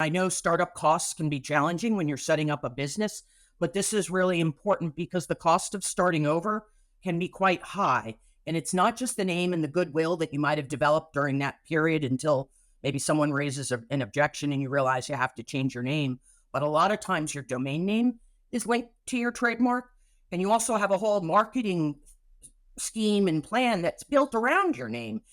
I know startup costs can be challenging when you're setting up a business, but this is really important because the cost of starting over can be quite high. And it's not just the name and the goodwill that you might have developed during that period until maybe someone raises an objection and you realize you have to change your name. But a lot of times your domain name is linked to your trademark. And you also have a whole marketing scheme and plan that's built around your name.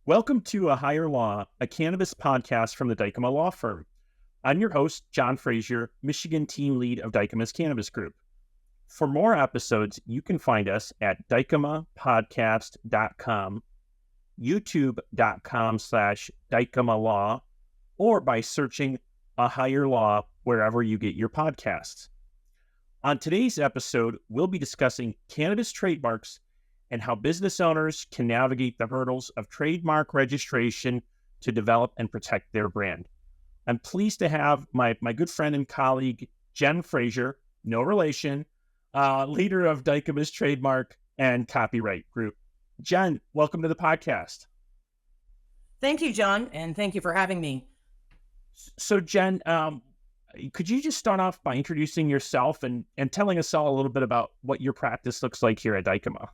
Welcome to A Higher Law, a cannabis podcast from the Dykema law firm. I'm your host, Jennifer Fraser, Michigan team lead of Dykema's Cannabis Group. For more episodes, you can find us at dykemapodcast.com, youtube.com/Dykema Law, or by searching A Higher Law wherever you get your podcasts. On today's episode, we'll be discussing cannabis trademarks and how business owners can navigate the hurdles of trademark registration to develop and protect their brand. I'm pleased to have my good friend and colleague, Jen Fraser, no relation, leader of Dykema's trademark and copyright group. Jen, welcome to the podcast. Thank you, John, and thank you for having me. So Jen, could you just start off by introducing yourself and telling us all a little bit about what your practice looks like here at Dykema?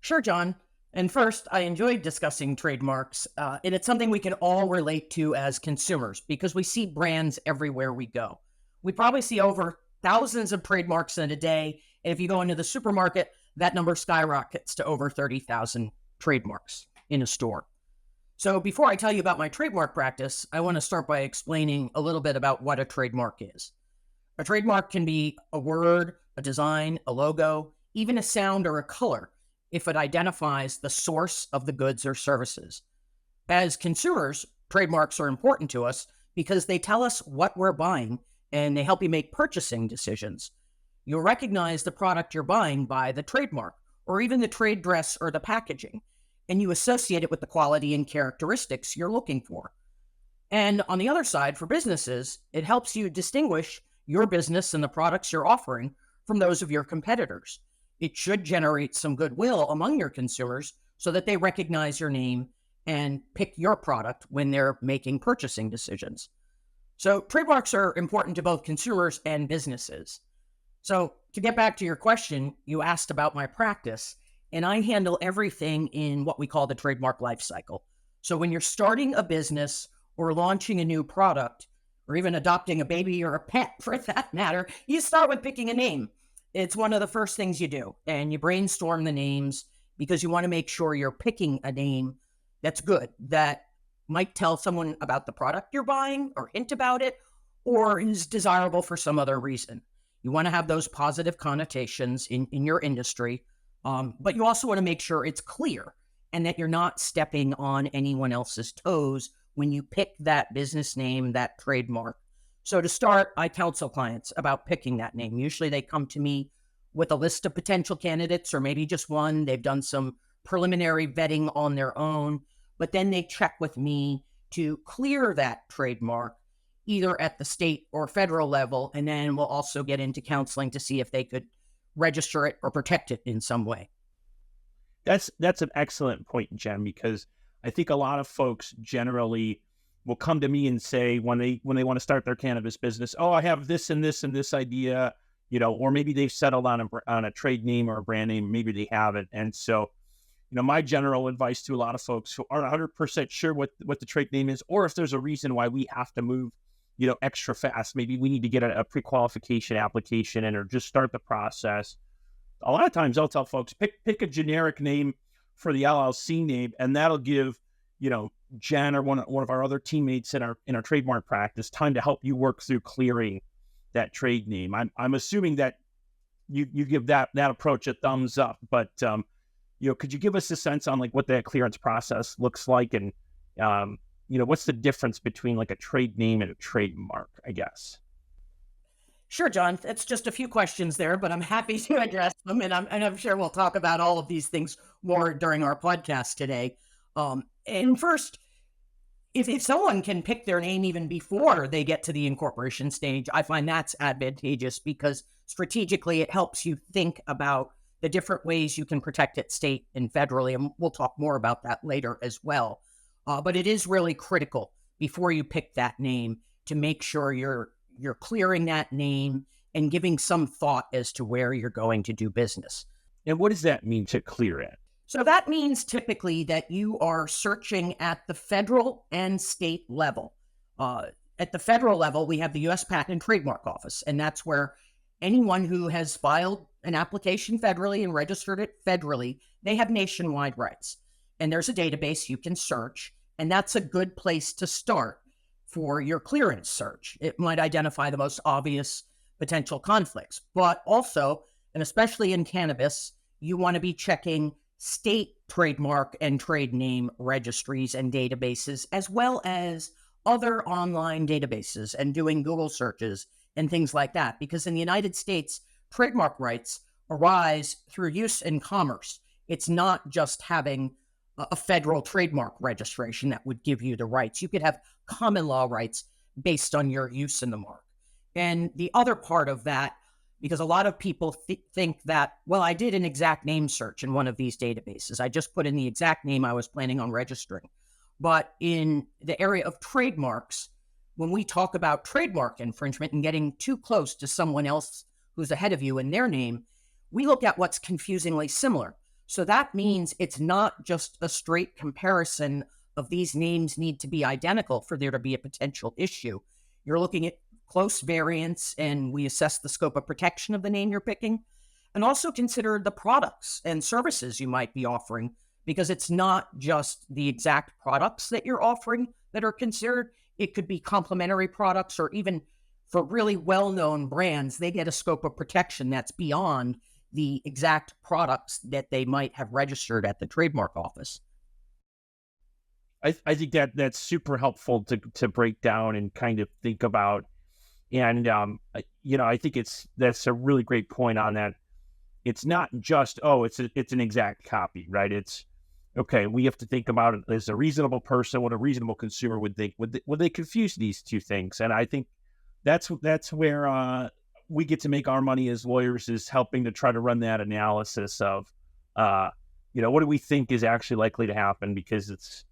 Sure, John. And first, I enjoyed discussing trademarks, and it's something we can all relate to as consumers because we see brands everywhere we go. We probably see over thousands of trademarks in a day, and if you go into the supermarket, that number skyrockets to over 30,000 trademarks in a store. So before I tell you about my trademark practice, I want to start by explaining a little bit about what a trademark is. A trademark can be a word, a design, a logo, even a sound or a color, if it identifies the source of the goods or services. As consumers, trademarks are important to us because they tell us what we're buying and they help you make purchasing decisions. You'll recognize the product you're buying by the trademark or even the trade dress or the packaging, and you associate it with the quality and characteristics you're looking for. And on the other side, for businesses, it helps you distinguish your business and the products you're offering from those of your competitors. It should generate some goodwill among your consumers so that they recognize your name and pick your product when they're making purchasing decisions. So trademarks are important to both consumers and businesses. So to get back to your question, you asked about my practice, and I handle everything in what we call the trademark life cycle. So when you're starting a business or launching a new product, or even adopting a baby or a pet for that matter, you start with picking a name. It's one of the first things you do, and you brainstorm the names because you want to make sure you're picking a name that's good, that might tell someone about the product you're buying or hint about it, or is desirable for some other reason. You want to have those positive connotations in your industry, but you also want to make sure it's clear and that you're not stepping on anyone else's toes when you pick that business name, that trademark. So to start, I counsel clients about picking that name. Usually they come to me with a list of potential candidates or maybe just one. They've done some preliminary vetting on their own, but then they check with me to clear that trademark either at the state or federal level, and then we'll also get into counseling to see if they could register it or protect it in some way. That's an excellent point, Jen, because I think a lot of folks generally will come to me and say when they want to start their cannabis business, oh, I have this and this and this idea, or maybe they've settled on a trade name or a brand name, maybe they haven't. And so, my general advice to a lot of folks who aren't 100% sure what the trade name is, or if there's a reason why we have to move, extra fast, maybe we need to get a pre-qualification application in or just start the process. A lot of times I'll tell folks, pick a generic name for the LLC name, and that'll give, Jen or one of our other teammates in our trademark practice time to help you work through clearing that trade name. I'm assuming that you give that approach a thumbs up, but could you give us a sense on like what that clearance process looks like, and what's the difference between like a trade name and a trademark, I guess? Sure, John. It's just a few questions there, but I'm happy to address them, and I'm sure we'll talk about all of these things more during our podcast today. And first, if someone can pick their name even before they get to the incorporation stage, I find that's advantageous because strategically, it helps you think about the different ways you can protect it state and federally. And we'll talk more about that later as well. But it is really critical before you pick that name to make sure you're clearing that name and giving some thought as to where you're going to do business. And what does that mean to clear it? So that means typically that you are searching at the federal and state level. At the federal level, we have the U.S. Patent and Trademark Office, and that's where anyone who has filed an application federally and registered it federally, they have nationwide rights. And there's a database you can search, and that's a good place to start for your clearance search. It might identify the most obvious potential conflicts, but also, and especially in cannabis, you want to be checking state trademark and trade name registries and databases, as well as other online databases and doing Google searches and things like that. Because in the United States, trademark rights arise through use in commerce. It's not just having a federal trademark registration that would give you the rights. You could have common law rights based on your use in the mark. And the other part of that, because a lot of people think that, well, I did an exact name search in one of these databases. I just put in the exact name I was planning on registering. But in the area of trademarks, when we talk about trademark infringement and getting too close to someone else who's ahead of you in their name, we look at what's confusingly similar. So that means it's not just a straight comparison of these names need to be identical for there to be a potential issue. You're looking at close variants, and we assess the scope of protection of the name you're picking, and also consider the products and services you might be offering, because it's not just the exact products that you're offering that are considered. It could be complementary products, or even for really well-known brands, they get a scope of protection that's beyond the exact products that they might have registered at the trademark office. I think that's super helpful to break down and kind of think about. And, I think that's a really great point on that. It's not just, it's an exact copy, right? It's, okay, we have to think about it as a reasonable person, what a reasonable consumer would think. Would they confuse these two things? And I think that's where we get to make our money as lawyers, is helping to try to run that analysis of, what do we think is actually likely to happen? Because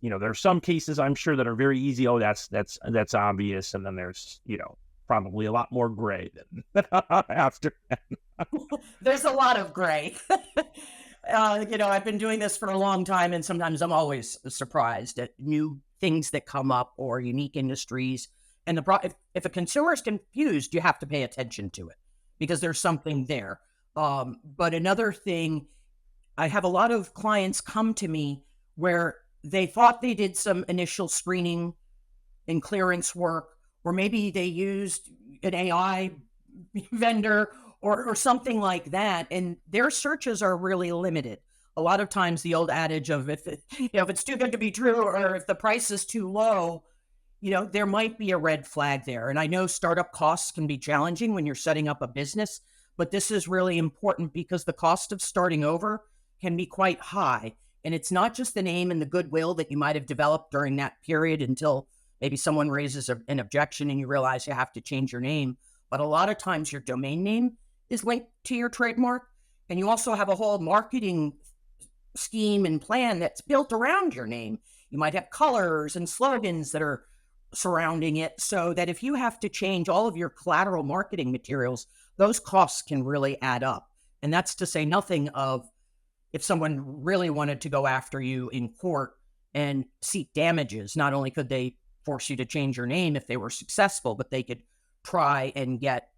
there are some cases I'm sure that are very easy. Oh, that's obvious. And then there's, probably a lot more gray than after. There's a lot of gray. I've been doing this for a long time, and sometimes I'm always surprised at new things that come up or unique industries. And if a consumer is confused, you have to pay attention to it because there's something there. But another thing, I have a lot of clients come to me where they thought they did some initial screening and clearance work, or maybe they used an AI vendor or something like that, and their searches are really limited. A lot of times the old adage of if it's too good to be true, or if the price is too low, there might be a red flag there. And I know startup costs can be challenging when you're setting up a business, but this is really important because the cost of starting over can be quite high. And it's not just the name and the goodwill that you might have developed during that period until maybe someone raises an objection and you realize you have to change your name. But a lot of times your domain name is linked to your trademark. And you also have a whole marketing scheme and plan that's built around your name. You might have colors and slogans that are surrounding it, so that if you have to change all of your collateral marketing materials, those costs can really add up. And that's to say nothing of if someone really wanted to go after you in court and seek damages. Not only could they force you to change your name if they were successful, but they could try and get,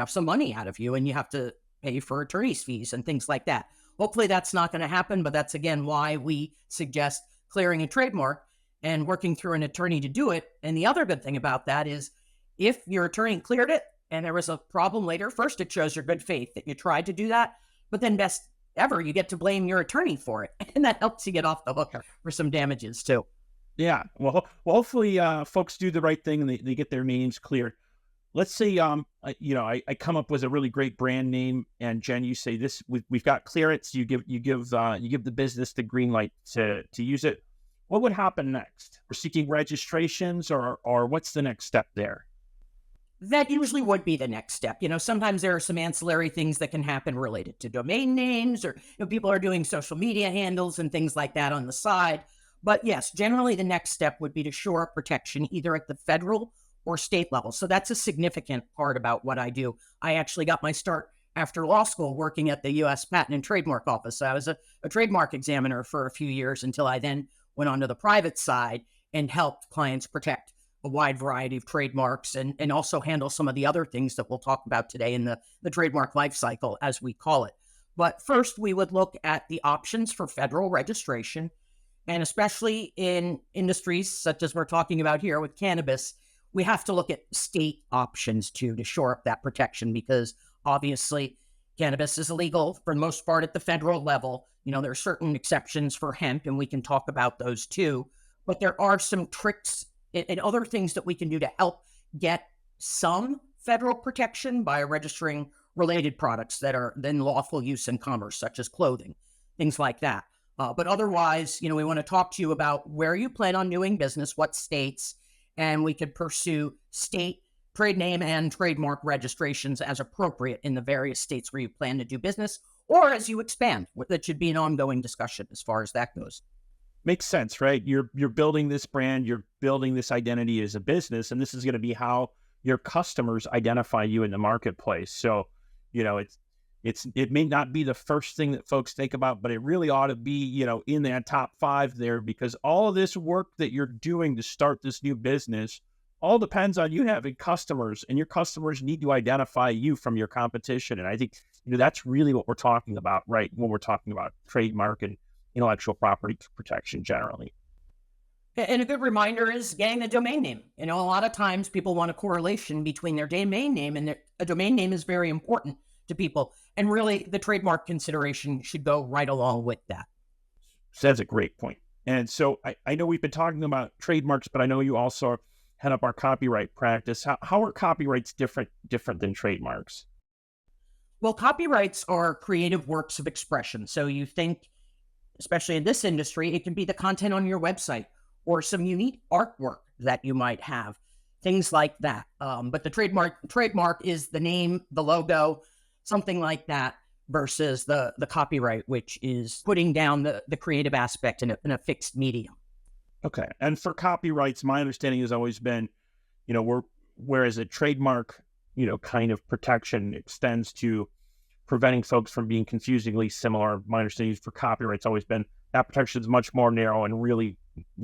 some money out of you, and you have to pay for attorney's fees and things like that. Hopefully that's not going to happen, but that's again why we suggest clearing a trademark and working through an attorney to do it. And the other good thing about that is if your attorney cleared it and there was a problem later, first, it shows your good faith that you tried to do that, but then best ever, you get to blame your attorney for it. And that helps you get off the hook for some damages too. Yeah. Well, hopefully folks do the right thing and they get their names cleared. Let's say, I come up with a really great brand name, and Jen, you say this, we've got clearance. You give the business the green light to use it. What would happen next? We're seeking registrations, or what's the next step there? That usually would be the next step. Sometimes there are some ancillary things that can happen related to domain names, or people are doing social media handles and things like that on the side. But yes, generally the next step would be to shore up protection either at the federal or state level. So that's a significant part about what I do. I actually got my start after law school working at the U.S. Patent and Trademark Office. I was a trademark examiner for a few years until I then went on to the private side and helped clients protect a wide variety of trademarks and also handle some of the other things that we'll talk about today in the trademark life cycle, as we call it. But first, we would look at the options for federal registration. And especially in industries such as we're talking about here with cannabis, we have to look at state options too to shore up that protection, because obviously cannabis is illegal for the most part at the federal level. There are certain exceptions for hemp, and we can talk about those too. But there are some tricks and other things that we can do to help get some federal protection by registering related products that are then lawful use in commerce, such as clothing, things like that. But otherwise, we want to talk to you about where you plan on doing business, what states, and we could pursue state trade name and trademark registrations as appropriate in the various states where you plan to do business, or as you expand. That should be an ongoing discussion as far as that goes. Makes sense, right? You're building this brand, you're building this identity as a business, and this is going to be how your customers identify you in the marketplace. So, it may not be the first thing that folks think about, but it really ought to be, in that top 5 there, because all of this work that you're doing to start this new business all depends on you having customers, and your customers need to identify you from your competition. And I think, that's really what we're talking about, right? When we're talking about trademark and intellectual property protection generally. And a good reminder is getting the domain name. A lot of times people want a correlation between their domain name, and a domain name is very important to people. And really, the trademark consideration should go right along with that. So that's a great point. And so I know we've been talking about trademarks, but I know you also head up our copyright practice. How are copyrights different than trademarks? Well, copyrights are creative works of expression. So you think, especially in this industry, it can be the content on your website or some unique artwork that you might have, things like that. But the trademark is the name, the logo, something like that, versus the copyright, which is putting down the creative aspect in a fixed medium. Okay. And for copyrights, my understanding has always been, whereas a trademark, kind of protection extends to preventing folks from being confusingly similar. My understanding is for copyrights always been that protection is much more narrow and really,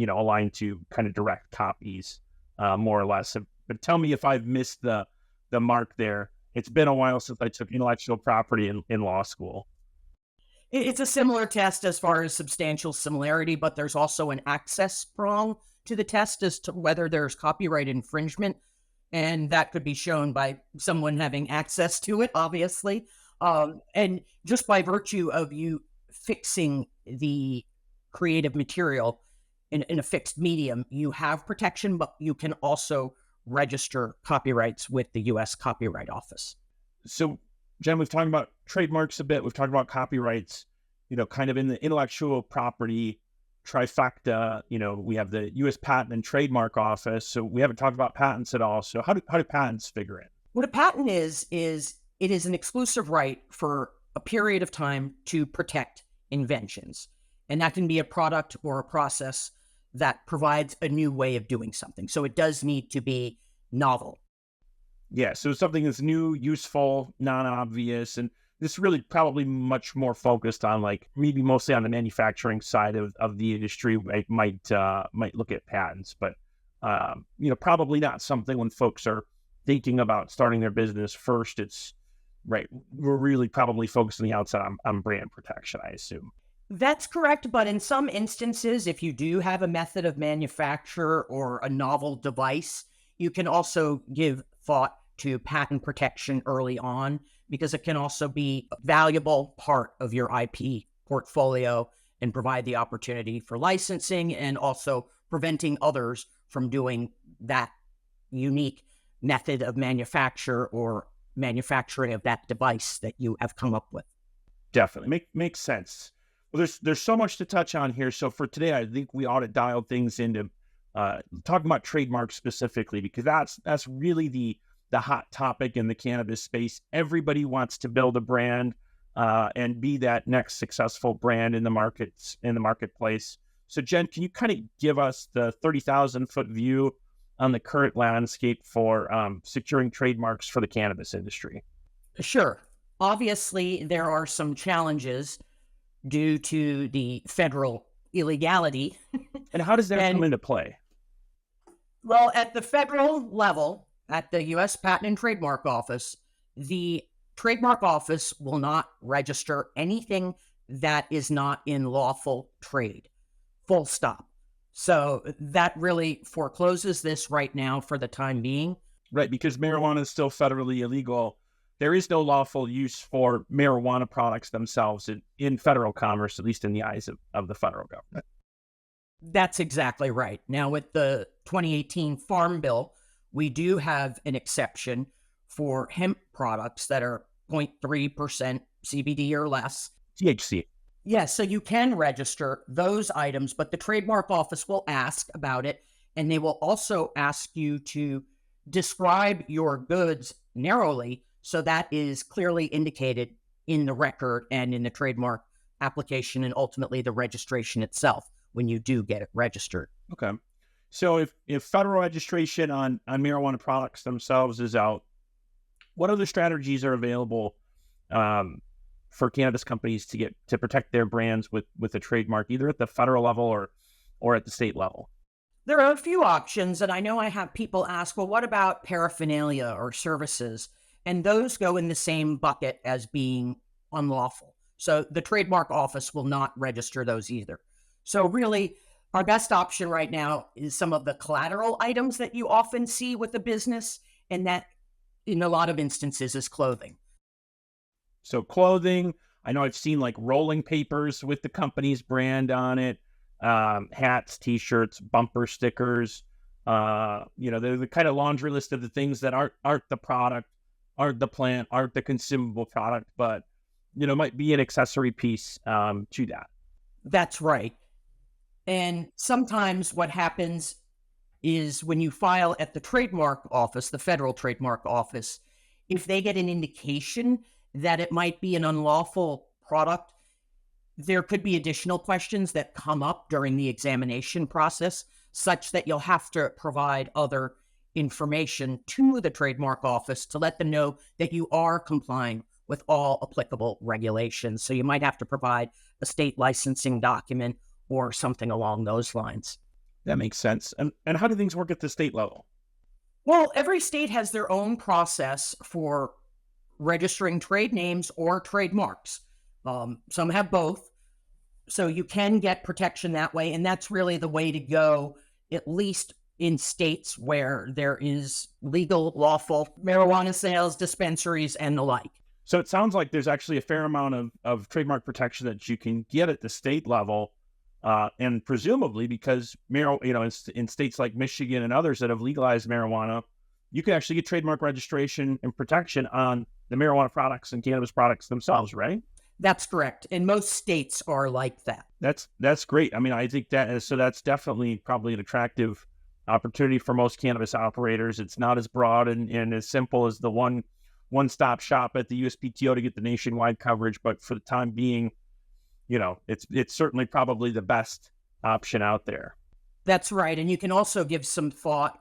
aligned to kind of direct copies, more or less. But tell me if I've missed the mark there. It's been a while since I took intellectual property in law school. It's a similar test as far as substantial similarity, but there's also an access prong to the test as to whether there's copyright infringement. And that could be shown by someone having access to it, obviously. And just by virtue of you fixing the creative material in a fixed medium, you have protection, but you can also register copyrights with the U.S. Copyright Office. So, Jen, we've talked about trademarks a bit. We've talked about copyrights, kind of in the intellectual property trifecta. We have the U.S. Patent and Trademark Office. So we haven't talked about patents at all. So how do patents figure in? What a patent is it is an exclusive right for a period of time to protect inventions. And that can be a product or a process that provides a new way of doing something. So it does need to be novel. Yeah, so something that's new, useful, non-obvious, and this really probably much more focused on maybe mostly on the manufacturing side of the industry. Might look at patents, but probably not something when folks are thinking about starting their business first. It's right. We're really probably focused on the outside on brand protection, I assume. That's correct, but in some instances, if you do have a method of manufacture or a novel device, you can also give thought to patent protection early on, because it can also be a valuable part of your IP portfolio and provide the opportunity for licensing and also preventing others from doing that unique method of manufacture or manufacturing of that device that you have come up with. Definitely. Makes sense. Well, there's so much to touch on here. So for today, I think we ought to dial things into talking about trademarks specifically, because that's really the the hot topic in the cannabis space. Everybody wants to build a brand and be that next successful brand in the marketplace. So Jen, can you kind of give us the 30,000-foot view on the current landscape for securing trademarks for the cannabis industry? Sure. Obviously, there are some challenges due to the federal illegality. And how does that And come into play? well, at the federal level, at the U.S. Patent and Trademark Office, the trademark office will not register anything that is not in lawful trade. Full stop. So that really forecloses this right now for the time being. Right, because marijuana is still federally illegal. There is no lawful use for marijuana products themselves in federal commerce, at least in the eyes of the federal government. That's exactly right. Now, with the 2018 Farm Bill, we do have an exception for hemp products that are 0.3% CBD or less. THC. Yes, so you can register those items, but the trademark office will ask about it, and they will also ask you to describe your goods narrowly so that is clearly indicated in the record and in the trademark application and ultimately the registration itself when you do get it registered. Okay. So if federal registration on marijuana products themselves is out, what other strategies are available for cannabis companies to protect their brands with a trademark, either at the federal level or at the state level? There are a few options, and I know I have people ask, well, what about paraphernalia or services? And those go in the same bucket as being unlawful. So the trademark office will not register those either. So really, our best option right now is some of the collateral items that you often see with a business, and that in a lot of instances is clothing. So clothing, I know I've seen like rolling papers with the company's brand on it, hats, t-shirts, bumper stickers. They're the kind of laundry list of the things that aren't the product, aren't the plant, aren't the consumable product, but might be an accessory piece to that. That's right. And sometimes what happens is when you file at the trademark office, the federal trademark office, if they get an indication that it might be an unlawful product, there could be additional questions that come up during the examination process, such that you'll have to provide other information to the trademark office to let them know that you are complying with all applicable regulations. So you might have to provide a state licensing document or something along those lines. That makes sense. And how do things work at the state level? Well, every state has their own process for registering trade names or trademarks. Some have both. So you can get protection that way. And that's really the way to go, at least in states where there is legal, lawful marijuana sales, dispensaries, and the like. So it sounds like there's actually a fair amount of trademark protection that you can get at the state level. And presumably because in states like Michigan and others that have legalized marijuana, you can actually get trademark registration and protection on the marijuana products and cannabis products themselves, right? That's correct. And most states are like that. That's great. I mean, I think that's definitely probably an attractive opportunity for most cannabis operators. It's not as broad and as simple as the one-stop shop at the USPTO to get the nationwide coverage, but for the time being, it's certainly probably the best option out there. That's right. And you can also give some thought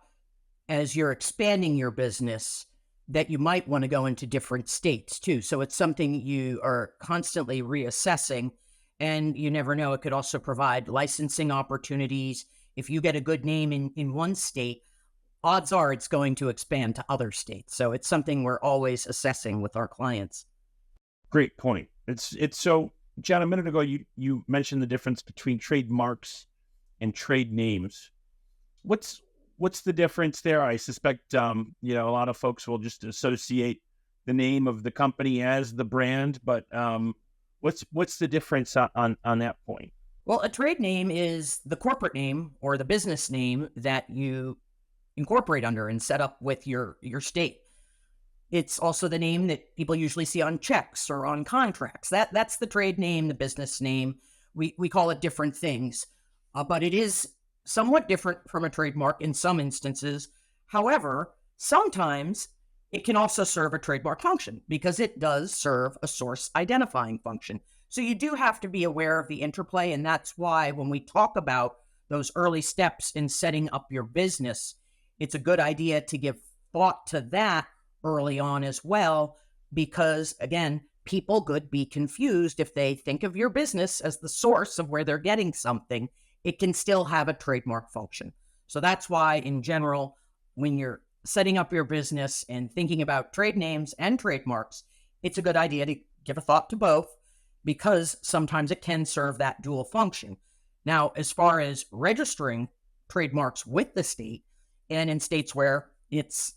as you're expanding your business that you might want to go into different states too. So it's something you are constantly reassessing, and you never know. It could also provide licensing opportunities. If you get a good name in one state, odds are it's going to expand to other states. So it's something we're always assessing with our clients. Great point. It's so, John, a minute ago, you mentioned the difference between trademarks and trade names. What's the difference there? I suspect, a lot of folks will just associate the name of the company as the brand, but what's the difference on that point? Well, a trade name is the corporate name or the business name that you incorporate under and set up with your state. It's also the name that people usually see on checks or on contracts. That's the trade name, the business name. We call it different things, but it is somewhat different from a trademark in some instances. However, sometimes it can also serve a trademark function because it does serve a source identifying function. So you do have to be aware of the interplay. And that's why when we talk about those early steps in setting up your business, it's a good idea to give thought to that early on as well, because again, people could be confused if they think of your business as the source of where they're getting something. It can still have a trademark function. So that's why, in general, when you're setting up your business and thinking about trade names and trademarks, it's a good idea to give a thought to both because sometimes it can serve that dual function. Now, as far as registering trademarks with the state, and in states where it's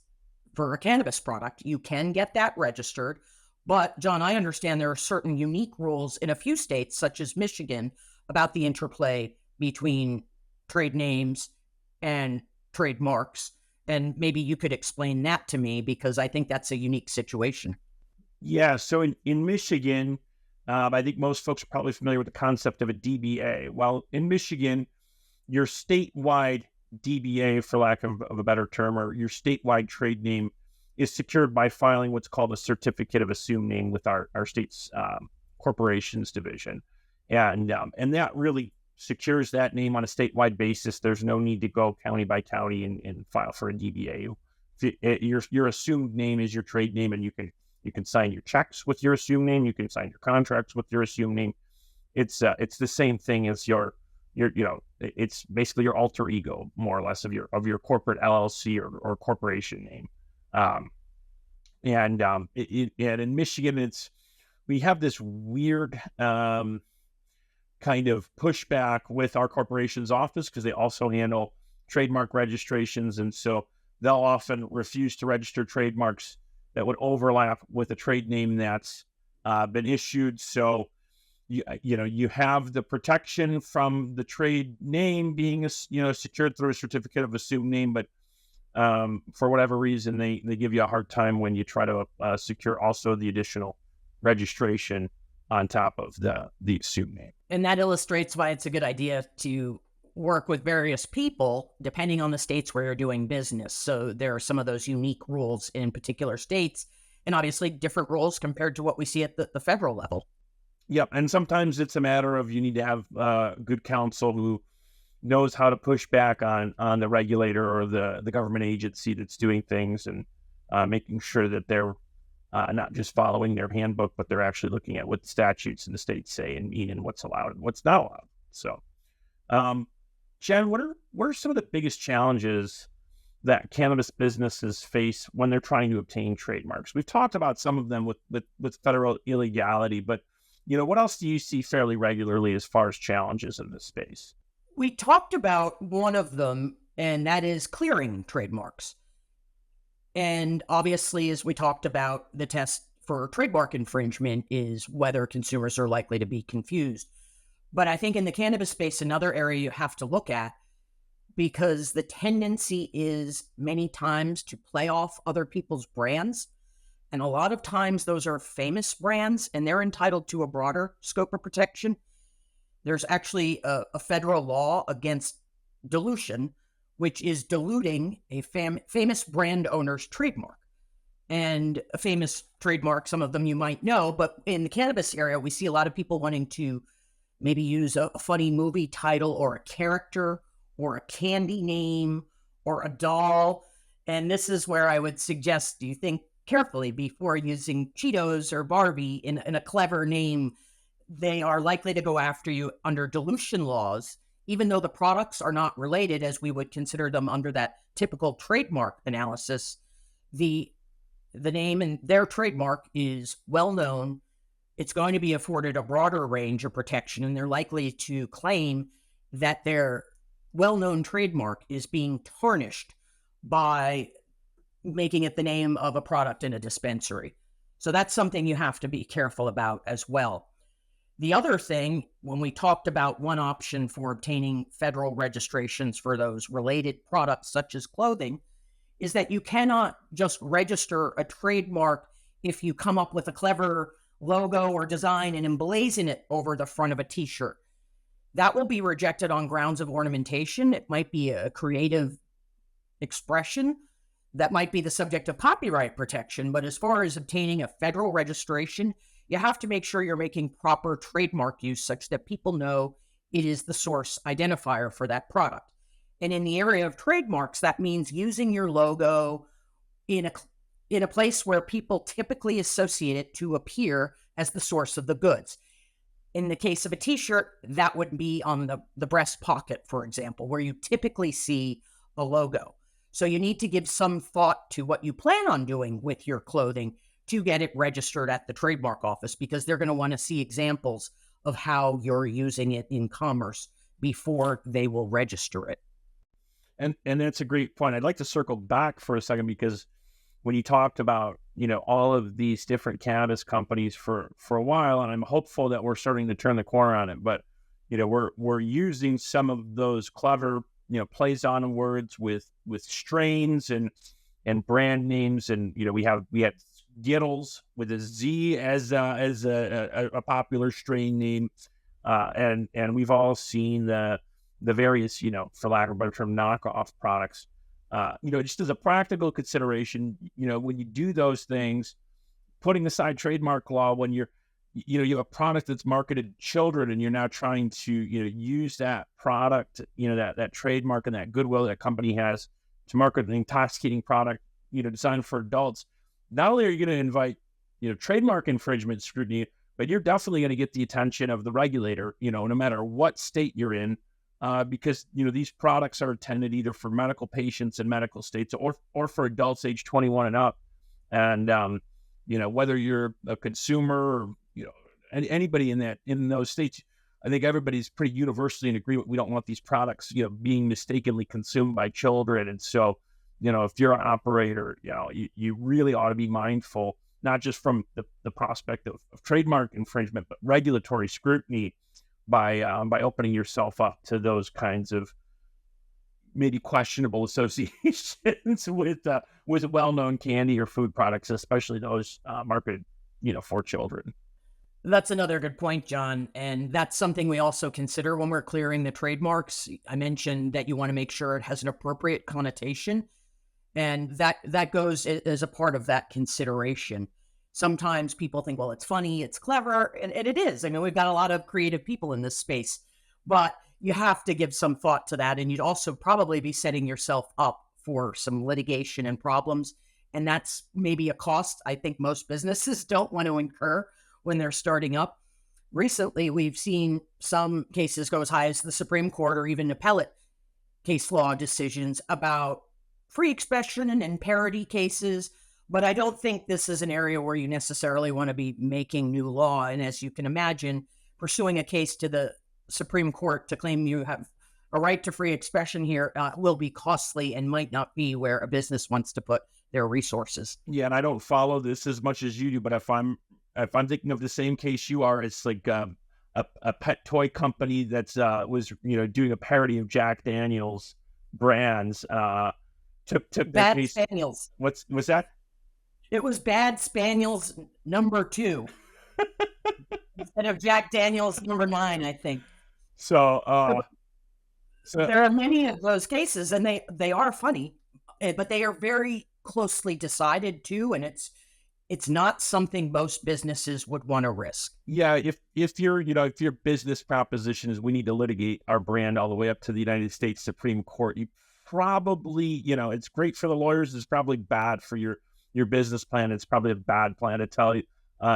for a cannabis product, you can get that registered. But, John, I understand there are certain unique rules in a few states, such as Michigan, about the interplay between trade names and trademarks. And maybe you could explain that to me because I think that's a unique situation. Yeah. So in Michigan, I think most folks are probably familiar with the concept of a DBA. Well, in Michigan, your statewide DBA, for lack of a better term, or your statewide trade name is secured by filing what's called a certificate of assumed name with our state's corporations division. And that really secures that name on a statewide basis. There's no need to go county by county and file for a DBA. Your assumed name is your trade name, and you can sign your checks with your assumed name. You can sign your contracts with your assumed name. It's the same thing as it's basically your alter ego, more or less, of your corporate LLC or corporation name. And in Michigan, we have this weird kind of pushback with our corporation's office because they also handle trademark registrations. And so they'll often refuse to register trademarks that would overlap with a trade name that's been issued. So you have the protection from the trade name being secured through a certificate of assumed name, but for whatever reason, they give you a hard time when you try to secure also the additional registration on top of the assumed name. And that illustrates why it's a good idea to work with various people depending on the states where you're doing business. So there are some of those unique rules in particular states, and obviously different rules compared to what we see at the federal level. Yep. And sometimes it's a matter of you need to have good counsel who knows how to push back on the regulator or the government agency that's doing things, and making sure that they're not just following their handbook, but they're actually looking at what the statutes in the state say and mean and what's allowed and what's not allowed. So, Jen, what are some of the biggest challenges that cannabis businesses face when they're trying to obtain trademarks? We've talked about some of them with federal illegality, but what else do you see fairly regularly as far as challenges in this space? We talked about one of them, and that is clearing trademarks. And obviously, as we talked about, the test for trademark infringement is whether consumers are likely to be confused. But I think in the cannabis space, another area you have to look at, because the tendency is many times to play off other people's brands. And a lot of times those are famous brands and they're entitled to a broader scope of protection. There's actually a federal law against dilution, which is diluting a famous brand owner's trademark. And a famous trademark, some of them you might know, but in the cannabis area, we see a lot of people wanting to maybe use a funny movie title or a character or a candy name or a doll. And this is where I would suggest you think carefully before using Cheetos or Barbie in a clever name. They are likely to go after you under dilution laws, even though the products are not related as we would consider them under that typical trademark analysis. The name and their trademark is well known. It's going to be afforded a broader range of protection, and they're likely to claim that their well-known trademark is being tarnished by making it the name of a product in a dispensary. So that's something you have to be careful about as well. The other thing, when we talked about one option for obtaining federal registrations for those related products, such as clothing, is that you cannot just register a trademark if you come up with a clever logo or design and emblazon it over the front of a t-shirt. That will be rejected on grounds of ornamentation. It might be a creative expression. that might be the subject of copyright protection. But as far as obtaining a federal registration, you have to make sure you're making proper trademark use such that people know it is the source identifier for that product. And in the area of trademarks, that means using your logo in a place where people typically associate it to appear as the source of the goods. In the case of a t-shirt, that would be on the breast pocket, for example, where you typically see a logo. So you need to give some thought to what you plan on doing with your clothing to get it registered at the trademark office, because they're going to want to see examples of how you're using it in commerce before they will register it. And that's a great point. I'd like to circle back for a second, because when you talked about, all of these different cannabis companies for a while, and I'm hopeful that we're starting to turn the corner on it, but, we're using some of those clever, plays on words with strains and brand names. And, we had Gittles with a Z as a popular strain name. And we've all seen the various, for lack of a better term, knockoff products. Just as a practical consideration, when you do those things, putting aside trademark law, when you have a product that's marketed to children and you're now trying to, use that product, that trademark and that goodwill that company has to market an intoxicating product, designed for adults, not only are you going to invite, trademark infringement scrutiny, but you're definitely going to get the attention of the regulator, no matter what state you're in. Because, these products are intended either for medical patients in medical states or for adults age 21 and up. And, whether you're a consumer or, anybody in those states, I think everybody's pretty universally in agreement. We don't want these products, being mistakenly consumed by children. And so, if you're an operator, you really ought to be mindful, not just from the prospect of trademark infringement, but regulatory scrutiny, by opening yourself up to those kinds of maybe questionable associations with well-known candy or food products, especially those marketed, for children. That's another good point, John. And that's something we also consider when we're clearing the trademarks. I mentioned that you want to make sure it has an appropriate connotation, and that goes as a part of that consideration. Sometimes people think, well, it's funny, it's clever, and it is. I mean, we've got a lot of creative people in this space, but you have to give some thought to that. And you'd also probably be setting yourself up for some litigation and problems. And that's maybe a cost I think most businesses don't want to incur when they're starting up. Recently, we've seen some cases go as high as the Supreme Court or even appellate case law decisions about free expression and parody cases. But I don't think this is an area where you necessarily want to be making new law. And as you can imagine, pursuing a case to the Supreme Court to claim you have a right to free expression here will be costly and might not be where a business wants to put their resources. Yeah, and I don't follow this as much as you do, but if I'm thinking of the same case you are, it's like a pet toy company that's was doing a parody of Jack Daniel's brands. Took Bad Spaniels. What's that? It was Bad Spaniels #2 instead of Jack Daniels #9, I think. So there are many of those cases, and they are funny, but they are very closely decided too, and it's not something most businesses would want to risk. Yeah, if your business proposition is we need to litigate our brand all the way up to the United States Supreme Court, you probably, it's great for the lawyers. It's probably bad for your business plan. It's probably a bad plan to tell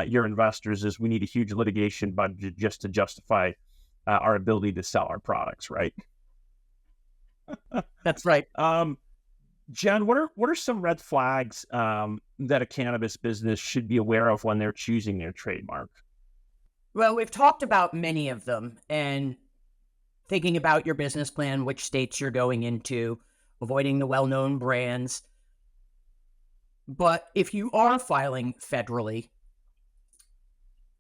your investors is we need a huge litigation budget just to justify our ability to sell our products, right? That's right. Jen, what are some red flags that a cannabis business should be aware of when they're choosing their trademark? Well, we've talked about many of them, and thinking about your business plan, which states you're going into, avoiding the well-known brands. But if you are filing federally,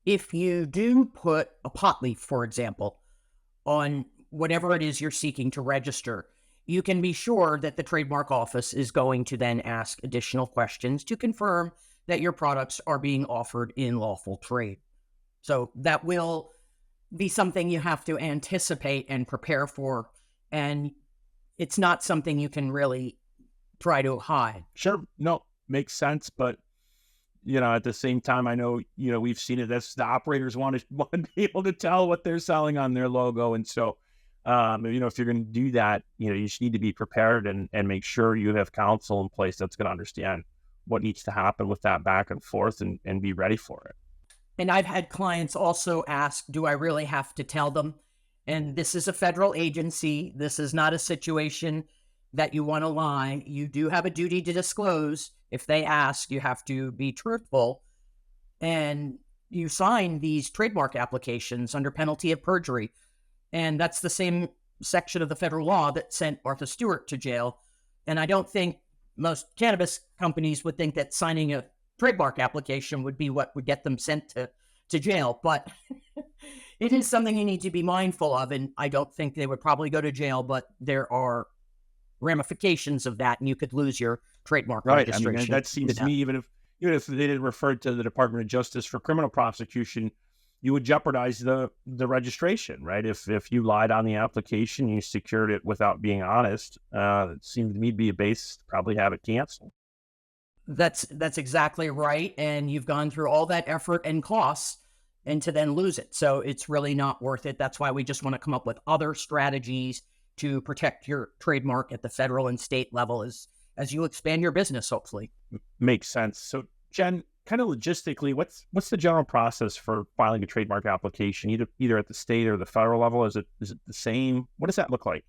if you do put a pot leaf, for example, on whatever it is you're seeking to register, you can be sure that the trademark office is going to then ask additional questions to confirm that your products are being offered in lawful trade. So that will be something you have to anticipate and prepare for. And it's not something you can really try to hide. Sure. No, makes sense. But, at the same time, I know, we've seen it. That's the operators want to, want to be able to tell what they're selling on their logo. And so, if you're going to do that, you just need to be prepared and make sure you have counsel in place that's going to understand what needs to happen with that back and forth and be ready for it. And I've had clients also ask, do I really have to tell them? And this is a federal agency. This is not a situation that you want to lie. You do have a duty to disclose. If they ask, you have to be truthful. And you sign these trademark applications under penalty of perjury. And that's the same section of the federal law that sent Martha Stewart to jail. And I don't think most cannabis companies would think that signing a trademark application would be what would get them sent to jail. But it is something you need to be mindful of. And I don't think they would probably go to jail, but there are ramifications of that, and you could lose your trademark registration. I mean, that seems to me, even if they didn't refer to the Department of Justice for criminal prosecution, you would jeopardize the registration, right? If you lied on the application, you secured it without being honest, it seems to me to be a base to probably have it canceled. That's exactly right. And you've gone through all that effort and costs and to then lose it. So it's really not worth it. That's why we just want to come up with other strategies to protect your trademark at the federal and state level as you expand your business, hopefully. Makes sense. So, Jen, kind of logistically, what's the general process for filing a trademark application, either at the state or the federal level? Is it the same? What does that look like?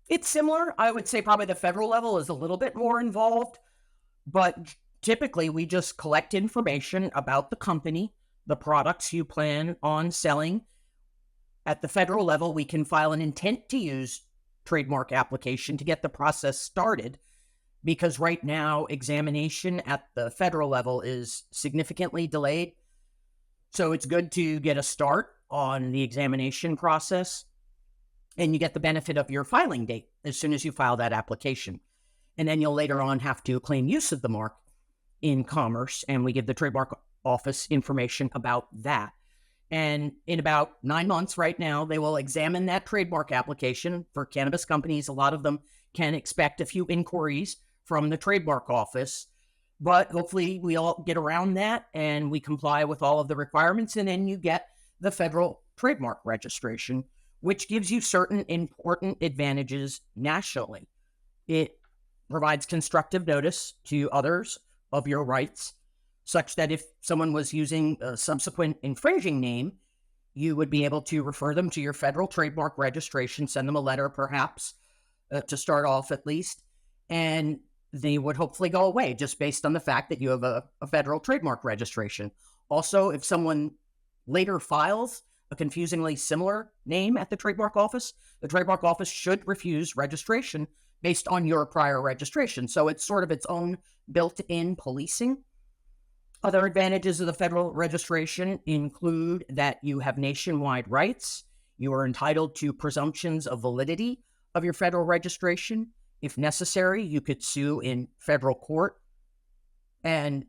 It's similar. I would say probably the federal level is a little bit more involved, but typically we just collect information about the company, the products you plan on selling. At the federal level, we can file an intent to use trademark application to get the process started, because right now examination at the federal level is significantly delayed. So it's good to get a start on the examination process, and you get the benefit of your filing date as soon as you file that application. And then you'll later on have to claim use of the mark in commerce, and we give the trademark office information about that. And in about 9 months right now, they will examine that trademark application. For cannabis companies, a lot of them can expect a few inquiries from the trademark office, but hopefully we all get around that and we comply with all of the requirements, and then you get the federal trademark registration, which gives you certain important advantages nationally. It provides constructive notice to others of your rights, such that if someone was using a subsequent infringing name, you would be able to refer them to your federal trademark registration, send them a letter perhaps, to start off at least, and they would hopefully go away just based on the fact that you have a federal trademark registration. Also, if someone later files a confusingly similar name at the trademark office should refuse registration based on your prior registration. So it's sort of its own built-in policing. Other advantages of the federal registration include that you have nationwide rights. You are entitled to presumptions of validity of your federal registration. If necessary, you could sue in federal court. And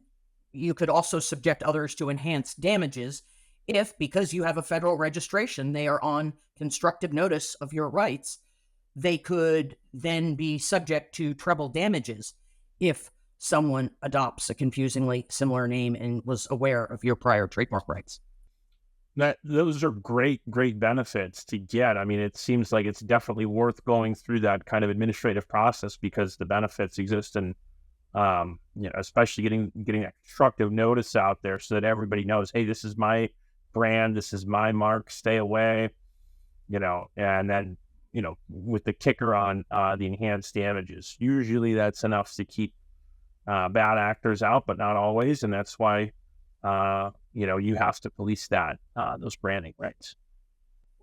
you could also subject others to enhanced damages if, because you have a federal registration, they are on constructive notice of your rights. They could then be subject to treble damages if someone adopts a confusingly similar name and was aware of your prior trademark rights. Those are great benefits to get. I mean, it seems like it's definitely worth going through that kind of administrative process because the benefits exist, and especially getting that constructive notice out there so that everybody knows, hey, this is my brand, this is my mark, stay away, and then with the kicker on the enhanced damages. Usually that's enough to keep bad actors out, but not always, and that's why you have to police that those branding rights.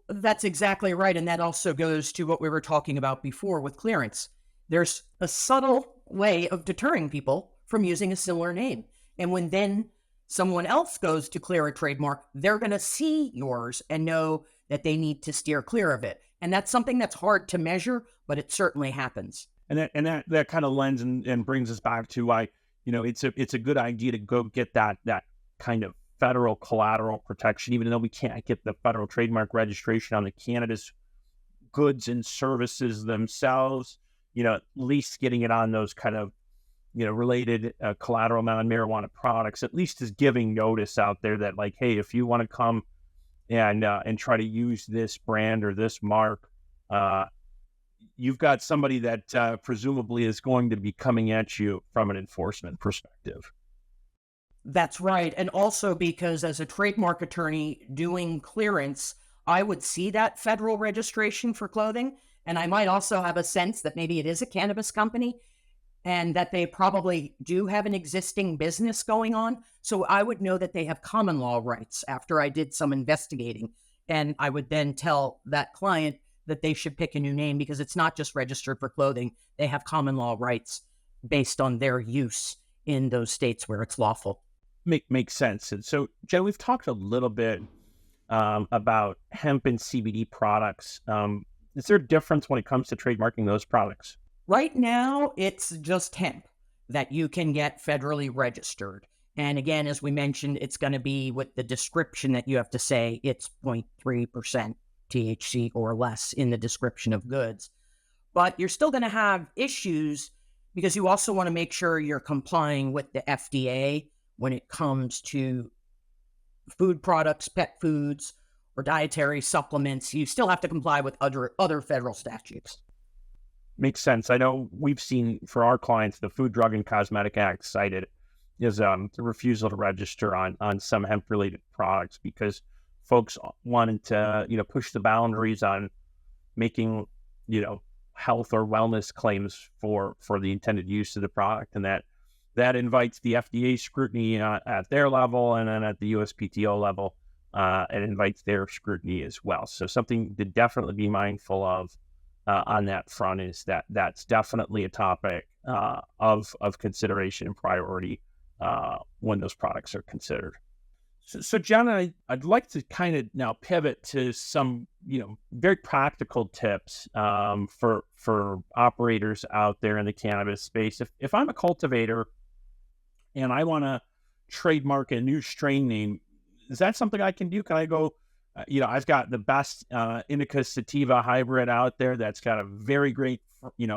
That's exactly right, and that also goes to what we were talking about before with clearance. There's a subtle way of deterring people from using a similar name, and when then someone else goes to clear a trademark, they're going to see yours and know that they need to steer clear of it. And that's something that's hard to measure, but it certainly happens. And that kind of lends and brings us back to why, it's a good idea to go get that kind of federal collateral protection, even though we can't get the federal trademark registration on the cannabis goods and services themselves. at least getting it on those kind of, related collateral non-marijuana products, at least is giving notice out there that like, hey, if you want to come and try to use this brand or this mark, you've got somebody that presumably is going to be coming at you from an enforcement perspective. That's right. And also because as a trademark attorney doing clearance, I would see that federal registration for clothing. And I might also have a sense that maybe it is a cannabis company and that they probably do have an existing business going on. So I would know that they have common law rights after I did some investigating. And I would then tell that client that they should pick a new name because it's not just registered for clothing. They have common law rights based on their use in those states where it's lawful. Makes sense. And so, Jen, we've talked a little bit about hemp and CBD products. Is there a difference when it comes to trademarking those products? Right now, it's just hemp that you can get federally registered. And again, as we mentioned, it's going to be with the description that you have to say it's 0.3% THC or less in the description of goods. But you're still going to have issues because you also want to make sure you're complying with the FDA when it comes to food products, pet foods, or dietary supplements. You still have to comply with other federal statutes. Makes sense. I know we've seen for our clients, the Food, Drug, and Cosmetic Act cited is the refusal to register on some hemp-related products because folks wanted to, push the boundaries on making, health or wellness claims for the intended use of the product, and that invites the FDA scrutiny at their level, and then at the USPTO level, it invites their scrutiny as well. So something to definitely be mindful of on that front is that's definitely a topic of consideration and priority when those products are considered. So John, I'd like to kind of now pivot to some, very practical tips for operators out there in the cannabis space. If I'm a cultivator and I want to trademark a new strain name, is that something I can do? Can I go, I've got the best indica sativa hybrid out there that's got a very great,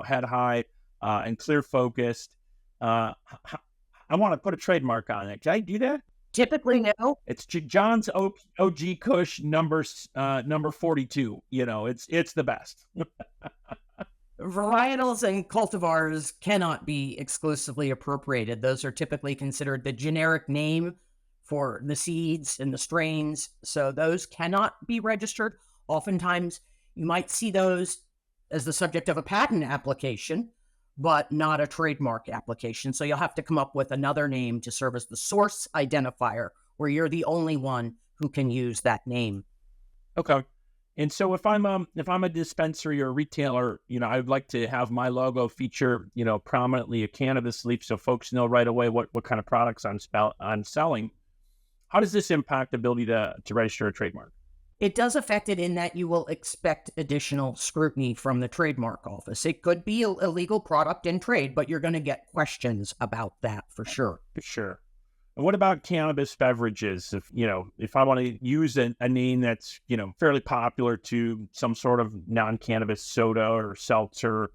head high and clear focused. I want to put a trademark on it. Can I do that? Typically, no. It's John's OG Kush number 42. It's the best. Varietals and cultivars cannot be exclusively appropriated. Those are typically considered the generic name for the seeds and the strains. So those cannot be registered. Oftentimes, you might see those as the subject of a patent application, but not a trademark application. So you'll have to come up with another name to serve as the source identifier, where you're the only one who can use that name. Okay. And so if I'm a dispensary or a retailer, I'd like to have my logo feature, prominently a cannabis leaf so folks know right away what kind of products I'm selling. How does this impact the ability to register a trademark? It does affect it in that you will expect additional scrutiny from the trademark office. It could be a legal product in trade, but you're going to get questions about that for sure. For sure. And what about cannabis beverages? If I want to use a name that's, fairly popular to some sort of non-cannabis soda or seltzer,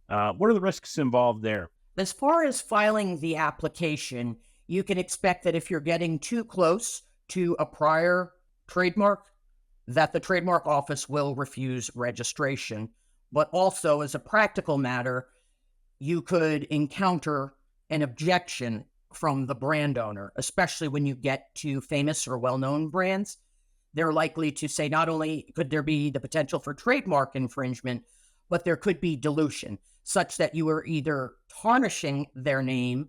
what are the risks involved there? As far as filing the application, you can expect that if you're getting too close to a prior trademark, that the trademark office will refuse registration. But also, as a practical matter, you could encounter an objection from the brand owner, especially when you get to famous or well-known brands. They're likely to say not only could there be the potential for trademark infringement, but there could be dilution, such that you are either tarnishing their name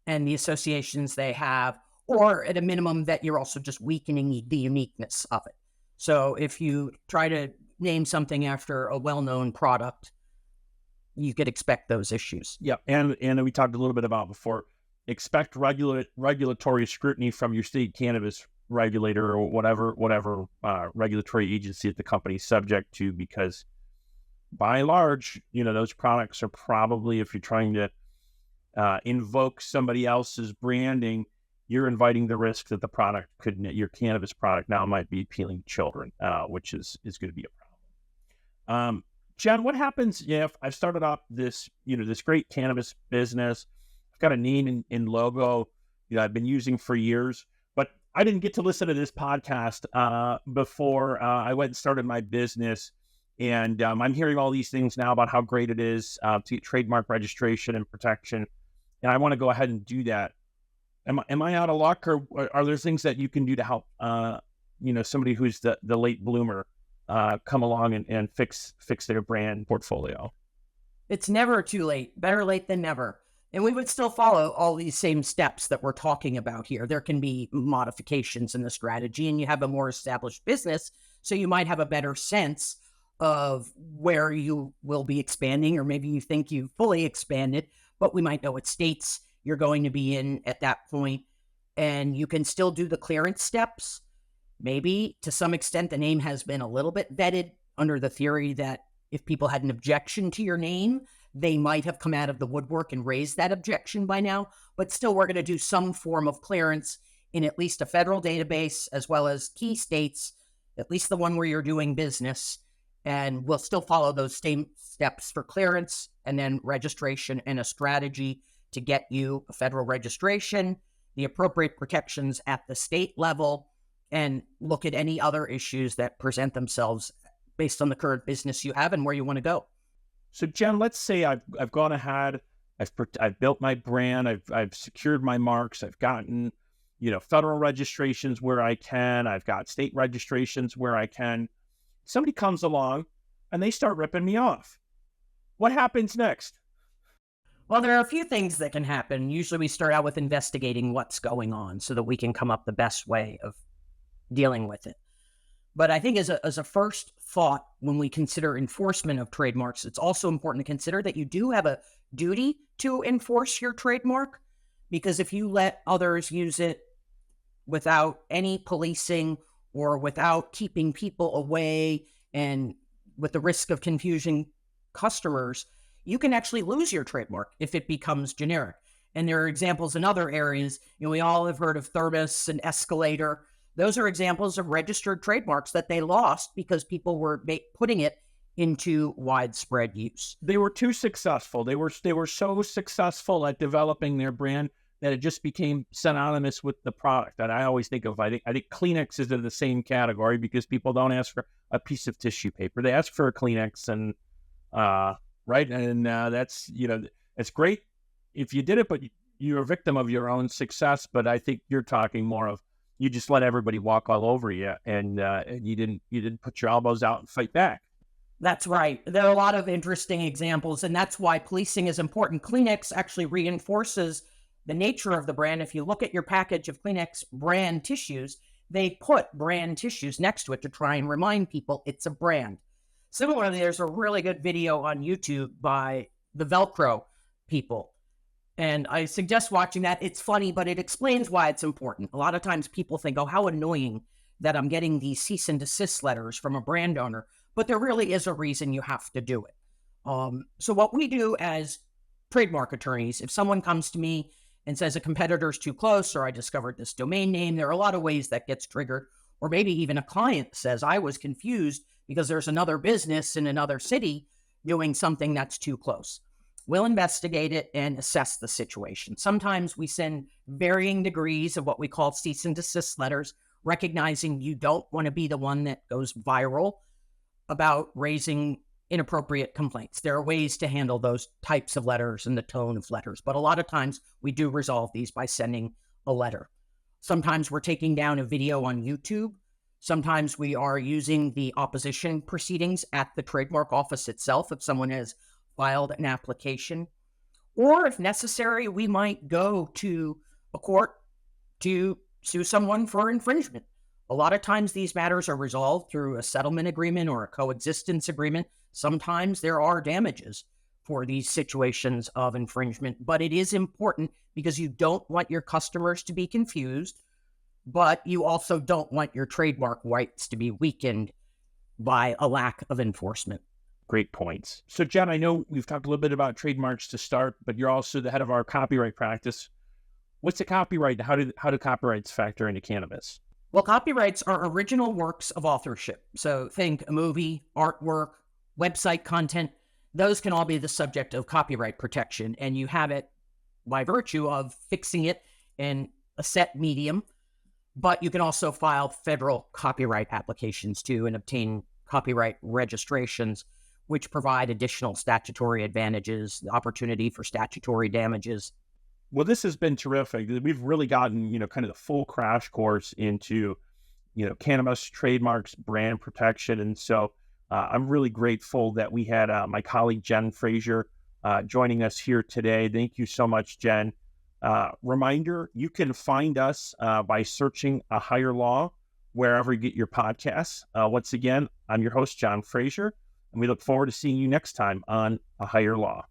and the associations they have, or at a minimum that you're also just weakening the uniqueness of it. So if you try to name something after a well-known product, you could expect those issues. Yeah, and we talked a little bit about before, expect regulatory scrutiny from your state cannabis regulator or whatever regulatory agency that the company's subject to, because by and large, those products are probably, if you're trying to invoke somebody else's branding, you're inviting the risk that your cannabis product now might be appealing to children, which is going to be a problem. Jen, what happens if I've started off this, this great cannabis business? I've got a name and logo, I've been using for years, but I didn't get to listen to this podcast before I went and started my business. And I'm hearing all these things now about how great it is to get trademark registration and protection. And I want to go ahead and do that. Am I out of luck, or are there things that you can do to help, somebody who's the late bloomer come along and fix their brand portfolio? It's never too late. Better late than never. And we would still follow all these same steps that we're talking about here. There can be modifications in the strategy, and you have a more established business, so you might have a better sense of where you will be expanding, or maybe you think you've fully expanded, but we might know what states you're going to be in at that point, and you can still do the clearance steps. Maybe to some extent the name has been a little bit vetted under the theory that if people had an objection to your name, they might have come out of the woodwork and raised that objection by now. But still, we're going to do some form of clearance in at least a federal database, as well as key states, at least the one where you're doing business. And we'll still follow those same steps for clearance and then registration, and a strategy to get you a federal registration, the appropriate protections at the state level, and look at any other issues that present themselves based on the current business you have and where you want to go. So, Jen, let's say I've gone ahead, I've built my brand, I've secured my marks, I've gotten, federal registrations where I can, I've got state registrations where I can. Somebody comes along and they start ripping me off. What happens next? Well, there are a few things that can happen. Usually we start out with investigating what's going on so that we can come up the best way of dealing with it. But I think as a first thought, when we consider enforcement of trademarks, it's also important to consider that you do have a duty to enforce your trademark, because if you let others use it without any policing or without keeping people away and with the risk of confusing customers, you can actually lose your trademark if it becomes generic. And there are examples in other areas. We all have heard of thermos and escalator. Those are examples of registered trademarks that they lost because people were putting it into widespread use. They were too successful. They were so successful at developing their brand that it just became synonymous with the product. That I always think of. I think Kleenex is in the same category, because people don't ask for a piece of tissue paper; they ask for a Kleenex, and right, and that's it's great if you did it, but you're a victim of your own success. But I think you're talking more of you just let everybody walk all over you, and you didn't put your elbows out and fight back. That's right. There are a lot of interesting examples, and that's why policing is important. Kleenex actually reinforces the nature of the brand. If you look at your package of Kleenex brand tissues, they put brand tissues next to it to try and remind people it's a brand. Similarly, there's a really good video on YouTube by the Velcro people, and I suggest watching that. It's funny, but it explains why it's important. A lot of times people think, oh, how annoying that I'm getting these cease and desist letters from a brand owner, but there really is a reason you have to do it. So what we do as trademark attorneys, if someone comes to me and says a competitor's too close, or I discovered this domain name, there are a lot of ways that gets triggered. Or maybe even a client says, I was confused because there's another business in another city doing something that's too close. We'll investigate it and assess the situation. Sometimes we send varying degrees of what we call cease and desist letters, recognizing you don't want to be the one that goes viral about raising inappropriate complaints. There are ways to handle those types of letters and the tone of letters, but a lot of times we do resolve these by sending a letter. Sometimes we're taking down a video on YouTube. Sometimes we are using the opposition proceedings at the trademark office itself if someone has filed an application. Or if necessary, we might go to a court to sue someone for infringement. A lot of times these matters are resolved through a settlement agreement or a coexistence agreement. Sometimes there are damages for these situations of infringement, but it is important because you don't want your customers to be confused, but you also don't want your trademark rights to be weakened by a lack of enforcement. Great points. So, Jen, I know we've talked a little bit about trademarks to start, but you're also the head of our copyright practice. What's a copyright? How do copyrights factor into cannabis? Well, copyrights are original works of authorship. So think a movie, artwork, website content, those can all be the subject of copyright protection. And you have it by virtue of fixing it in a set medium. But you can also file federal copyright applications too and obtain copyright registrations, which provide additional statutory advantages, the opportunity for statutory damages. Well, this has been terrific. We've really gotten, kind of the full crash course into, cannabis, trademarks, brand protection. And so I'm really grateful that we had my colleague, Jen Fraser, joining us here today. Thank you so much, Jen. Reminder, you can find us by searching A Higher Law wherever you get your podcasts. Once again, I'm your host, John Fraser, and we look forward to seeing you next time on A Higher Law.